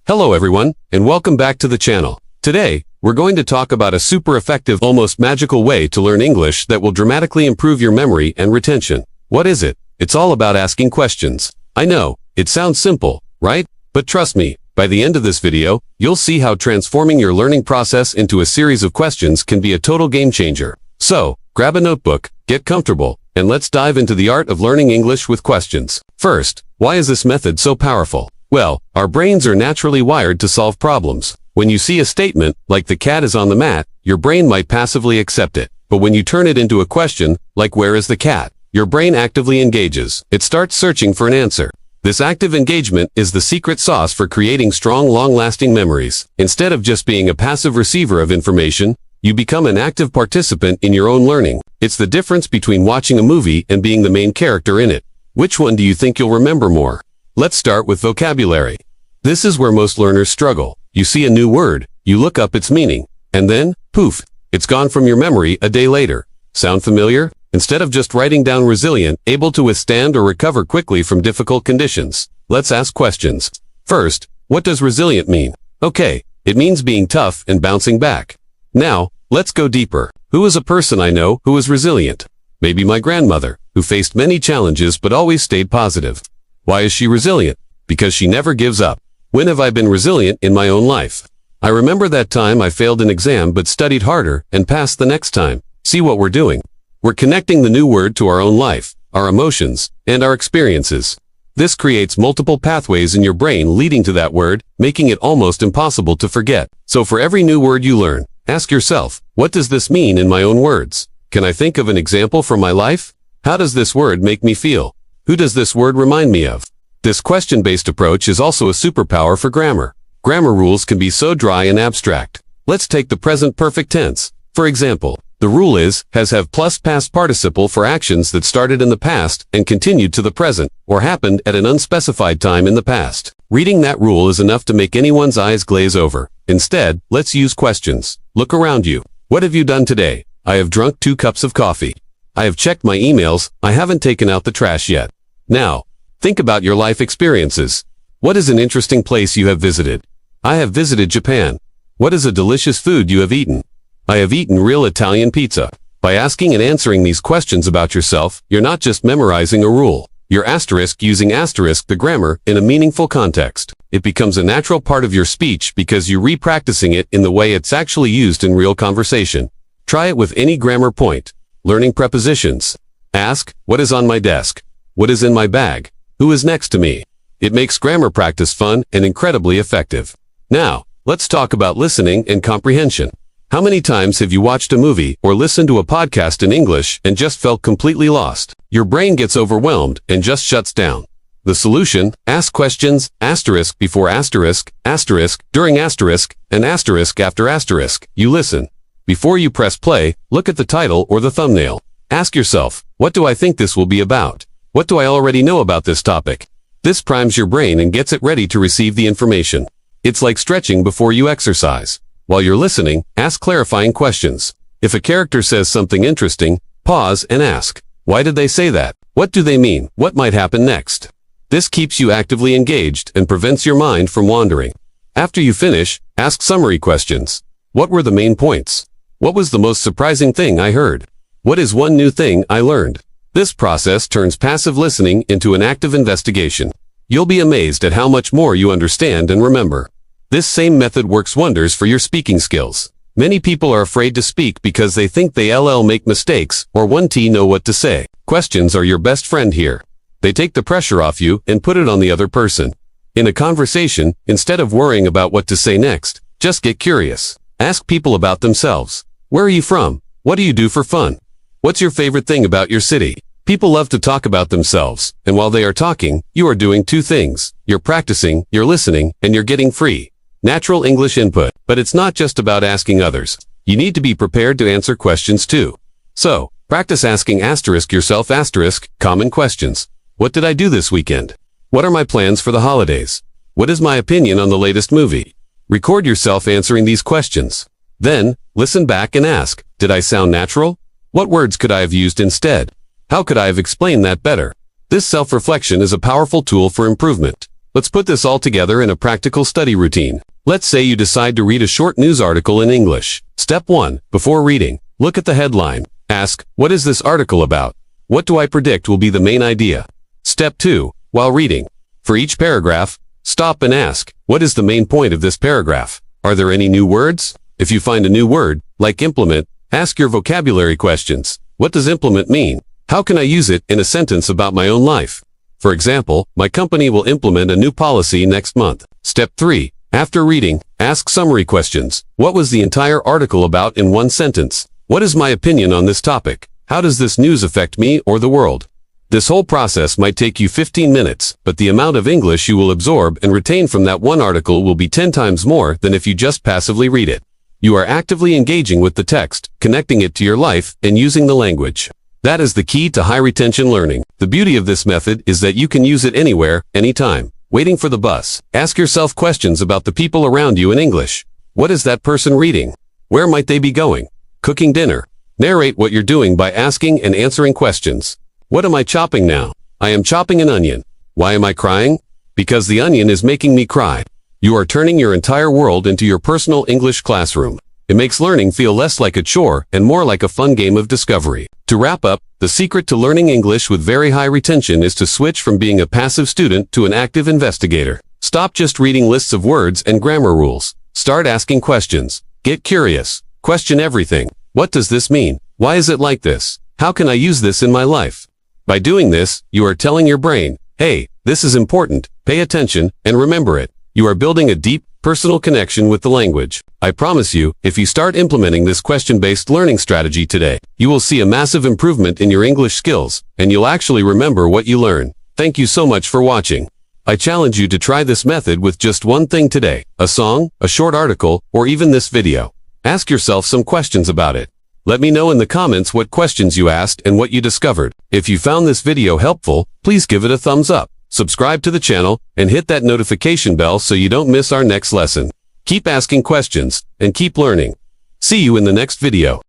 Hello everyone, and welcome back to the channel. Today, we're going to talk about a super effective, almost magical way to learn English that will dramatically improve your memory and retention. What is it? It's all about asking questions. I know, it sounds simple, right? But trust me, by the end of this video, you'll see how transforming your learning process into a series of questions can be a total game changer. So, grab a notebook, get comfortable, and let's dive into the art of learning English with questions. First, why is this method so powerful? Well, our brains are naturally wired to solve problems. When you see a statement, like the cat is on the mat, your brain might passively accept it. But when you turn it into a question, like where is the cat, your brain actively engages. It starts searching for an answer. This active engagement is the secret sauce for creating strong, long-lasting memories. Instead of just being a passive receiver of information, you become an active participant in your own learning. It's the difference between watching a movie and being the main character in it. Which one do you think you'll remember more? Let's start with vocabulary. This is where most learners struggle. You see a new word, you look up its meaning, and then, poof, it's gone from your memory a day later. Sound familiar? Instead of just writing down resilient, able to withstand or recover quickly from difficult conditions, let's ask questions. First, what does resilient mean? Okay, it means being tough and bouncing back. Now, let's go deeper. Who is a person I know who is resilient? Maybe my grandmother, who faced many challenges but always stayed positive. Why is she resilient? Because she never gives up. When have I been resilient in my own life? I remember that time I failed an exam but studied harder and passed the next time. See what we're doing? We're connecting the new word to our own life, our emotions, and our experiences. This creates multiple pathways in your brain leading to that word, making it almost impossible to forget. So for every new word you learn, ask yourself, what does this mean in my own words? Can I think of an example from my life? How does this word make me feel? Who does this word remind me of? This question-based approach is also a superpower for grammar. Grammar rules can be so dry and abstract. Let's take the present perfect tense. For example, the rule is, has have plus past participle for actions that started in the past and continued to the present, or happened at an unspecified time in the past. Reading that rule is enough to make anyone's eyes glaze over. Instead, let's use questions. Look around you. What have you done today? I have drunk 2 cups of coffee. I have checked my emails. I haven't taken out the trash yet. Now, think about your life experiences. What is an interesting place you have visited? I have visited Japan. What is a delicious food you have eaten? I have eaten real Italian pizza. By asking and answering these questions about yourself, you're not just memorizing a rule. You're using the grammar in a meaningful context. It becomes a natural part of your speech because you're re-practicing it in the way it's actually used in real conversation. Try it with any grammar point. Learning prepositions. Ask, what is on my desk? What is in my bag? Who is next to me? It makes grammar practice fun and incredibly effective. Now, let's talk about listening and comprehension. How many times have you watched a movie or listened to a podcast in English and just felt completely lost? Your brain gets overwhelmed and just shuts down. The solution, ask questions, asterisk before asterisk, asterisk during asterisk, and asterisk after asterisk. You listen. Before you press play, look at the title or the thumbnail. Ask yourself, what do I think this will be about? What do I already know about this topic? This primes your brain and gets it ready to receive the information. It's like stretching before you exercise. While you're listening, ask clarifying questions. If a character says something interesting, pause and ask, why did they say that? What do they mean? What might happen next? This keeps you actively engaged and prevents your mind from wandering. After you finish, ask summary questions. What were the main points? What was the most surprising thing I heard? What is one new thing I learned? This process turns passive listening into an active investigation. You'll be amazed at how much more you understand and remember. This same method works wonders for your speaking skills. Many people are afraid to speak because they think they'll make mistakes or won't know what to say. Questions are your best friend here. They take the pressure off you and put it on the other person. In a conversation, instead of worrying about what to say next, just get curious. Ask people about themselves. Where are you from? What do you do for fun? What's your favorite thing about your city? People love to talk about themselves, and while they are talking, you are doing 2 things. You're practicing, you're listening, and you're getting free. Natural English input. But it's not just about asking others. You need to be prepared to answer questions too. So, practice asking asterisk yourself asterisk common questions. What did I do this weekend? What are my plans for the holidays? What is my opinion on the latest movie? Record yourself answering these questions. Then, listen back and ask, did I sound natural? What words could I have used instead? How could I have explained that better? This self-reflection is a powerful tool for improvement. Let's put this all together in a practical study routine. Let's say you decide to read a short news article in English. Step 1. Before reading, look at the headline. Ask, what is this article about? What do I predict will be the main idea? Step 2. While reading, for each paragraph, stop and ask, what is the main point of this paragraph? Are there any new words? If you find a new word, like implement, ask your vocabulary questions. What does implement mean? How can I use it in a sentence about my own life? For example, my company will implement a new policy next month. Step 3. After reading, ask summary questions. What was the entire article about in one sentence? What is my opinion on this topic? How does this news affect me or the world? This whole process might take you 15 minutes, but the amount of English you will absorb and retain from that one article will be 10 times more than if you just passively read it. You are actively engaging with the text, connecting it to your life, and using the language. That is the key to high retention learning. The beauty of this method is that you can use it anywhere, anytime. Waiting for the bus. Ask yourself questions about the people around you in English. What is that person reading? Where might they be going? Cooking dinner. Narrate what you're doing by asking and answering questions. What am I chopping now? I am chopping an onion. Why am I crying? Because the onion is making me cry. You are turning your entire world into your personal English classroom. It makes learning feel less like a chore and more like a fun game of discovery. To wrap up, the secret to learning English with very high retention is to switch from being a passive student to an active investigator. Stop just reading lists of words and grammar rules. Start asking questions. Get curious. Question everything. What does this mean? Why is it like this? How can I use this in my life? By doing this, you are telling your brain, hey, this is important, pay attention, and remember it. You are building a deep, personal connection with the language. I promise you, if you start implementing this question-based learning strategy today, you will see a massive improvement in your English skills, and you'll actually remember what you learn. Thank you so much for watching. I challenge you to try this method with just one thing today, a song, a short article, or even this video. Ask yourself some questions about it. Let me know in the comments what questions you asked and what you discovered. If you found this video helpful, please give it a thumbs up. Subscribe to the channel, and hit that notification bell so you don't miss our next lesson. Keep asking questions, and keep learning. See you in the next video.